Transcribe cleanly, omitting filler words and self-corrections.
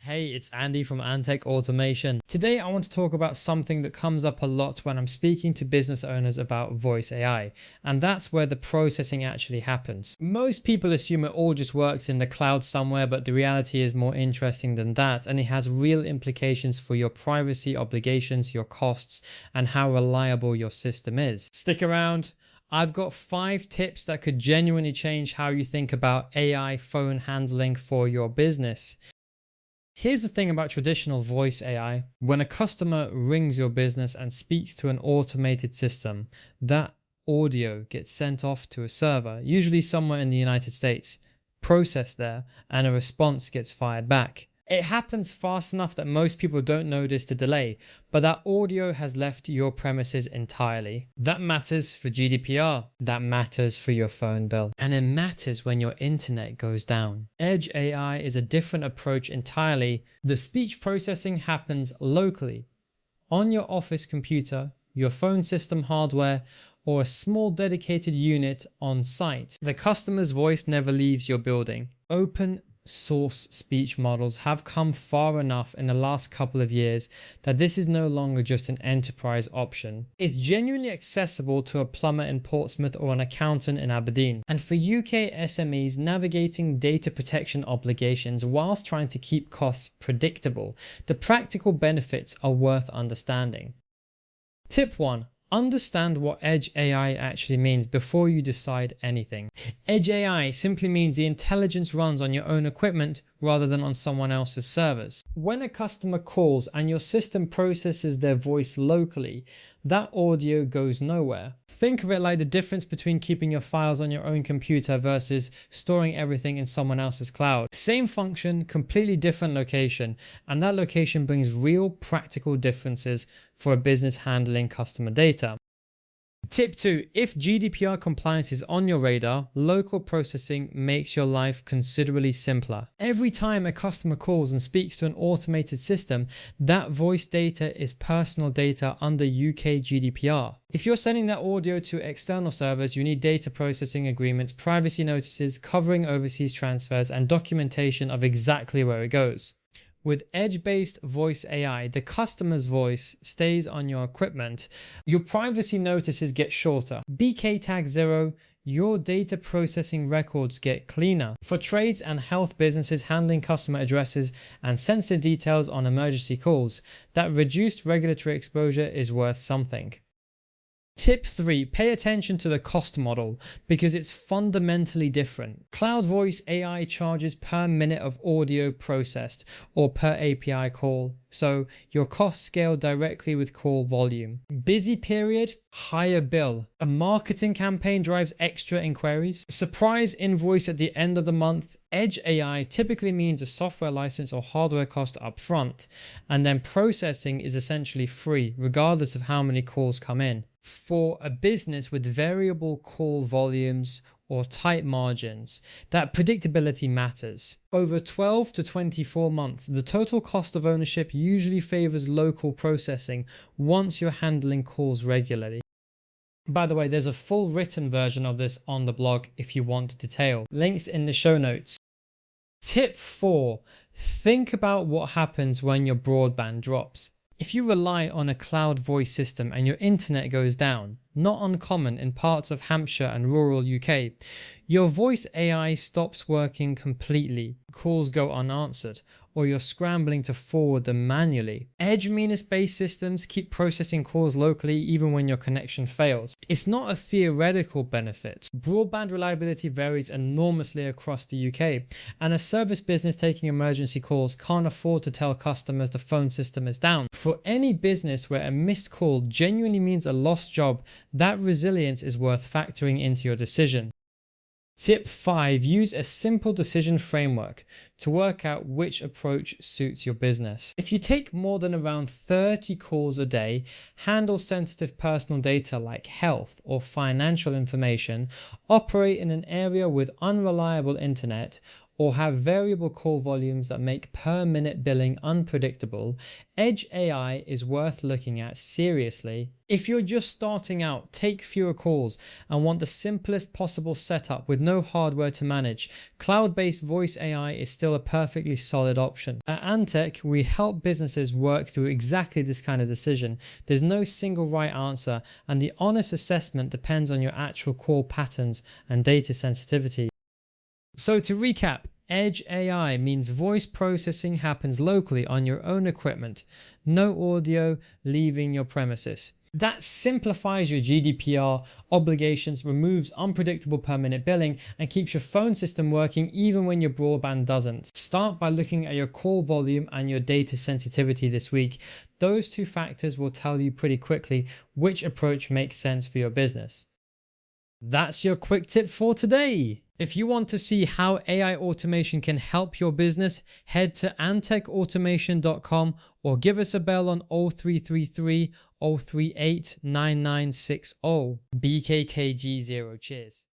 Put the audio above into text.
Hey, it's Andy from Antek Automation. Today I want to talk about something that comes up a lot when I'm speaking to business owners about voice AI, and that's where the processing actually happens. Most people assume it all just works in the cloud somewhere, but the reality is more interesting than that, and it has real implications for your privacy obligations, your costs, and how reliable your system is. Stick around. I've got 5 tips that could genuinely change how you think about AI phone handling for your business. Here's the thing about traditional voice AI. When a customer rings your business and speaks to an automated system, that audio gets sent off to a server, usually somewhere in the United States, processed there, and a response gets fired back. It happens fast enough that most people don't notice the delay, but that audio has left your premises entirely. That matters for GDPR, that matters for your phone bill, and it matters when your internet goes down. Edge AI is a different approach entirely. The speech processing happens locally, on your office computer, your phone system hardware, or a small dedicated unit on site. The customer's voice never leaves your building. Open source speech models have come far enough in the last couple of years that this is no longer just an enterprise option. It's genuinely accessible to a plumber in Portsmouth or an accountant in Aberdeen. And for UK SMEs navigating data protection obligations whilst trying to keep costs predictable, the practical benefits are worth understanding. Tip 1. Understand what Edge AI actually means before you decide anything. Edge AI simply means the intelligence runs on your own equipment rather than on someone else's servers. When a customer calls and your system processes their voice locally, that audio goes nowhere. Think of it like the difference between keeping your files on your own computer versus storing everything in someone else's cloud. Same function, completely different location, and that location brings real practical differences for a business handling customer data. Tip 2. If GDPR compliance is on your radar, local processing makes your life considerably simpler. Every time a customer calls and speaks to an automated system, that voice data is personal data under UK GDPR. If you're sending that audio to external servers, you need data processing agreements, privacy notices, covering overseas transfers, and documentation of exactly where it goes. With edge-based voice AI, the customer's voice stays on your equipment. Your privacy notices get shorter. BK tag 0, your data processing records get cleaner. For trades and health businesses handling customer addresses and sensitive details on emergency calls, that reduced regulatory exposure is worth something. Tip 3. Pay attention to the cost model because it's fundamentally different. Cloud voice AI charges per minute of audio processed or per API call, so your costs scale directly with call volume. Busy period, higher bill. A marketing campaign drives extra inquiries. Surprise invoice at the end of the month. Edge AI typically means a software license or hardware cost up front, and then processing is essentially free regardless of how many calls come in. For a business with variable call volumes or tight margins, that predictability matters. Over 12 to 24 months, the total cost of ownership usually favors local processing once you're handling calls regularly. By the way, there's a full written version of this on the blog if you want detail. Links in the show notes. Tip 4. Think about what happens when your broadband drops. If you rely on a cloud voice system and your internet goes down, not uncommon in parts of Hampshire and rural UK, your voice AI stops working completely, calls go unanswered, or you're scrambling to forward them manually. Edge-based systems keep processing calls locally even when your connection fails. It's not a theoretical benefit. Broadband reliability varies enormously across the UK, and a service business taking emergency calls can't afford to tell customers the phone system is down. For any business where a missed call genuinely means a lost job, that resilience is worth factoring into your decision. Tip 5. Use a simple decision framework to work out which approach suits your business. If you take more than around 30 calls a day, handle sensitive personal data like health or financial information, operate in an area with unreliable internet, or have variable call volumes that make per minute billing unpredictable, Edge AI is worth looking at seriously. If you're just starting out, take fewer calls, and want the simplest possible setup with no hardware to manage, cloud-based voice AI is still a perfectly solid option. At Antek, we help businesses work through exactly this kind of decision. There's no single right answer, and the honest assessment depends on your actual call patterns and data sensitivity. So to recap, Edge AI means voice processing happens locally on your own equipment, no audio leaving your premises. That simplifies your GDPR obligations, removes unpredictable per minute billing, and keeps your phone system working even when your broadband doesn't. Start by looking at your call volume and your data sensitivity this week. Those two factors will tell you pretty quickly which approach makes sense for your business. That's your quick tip for today. If you want to see how AI automation can help your business, head to antekautomation.com or give us a bell on 0333 038 9960 BKKG0. Cheers.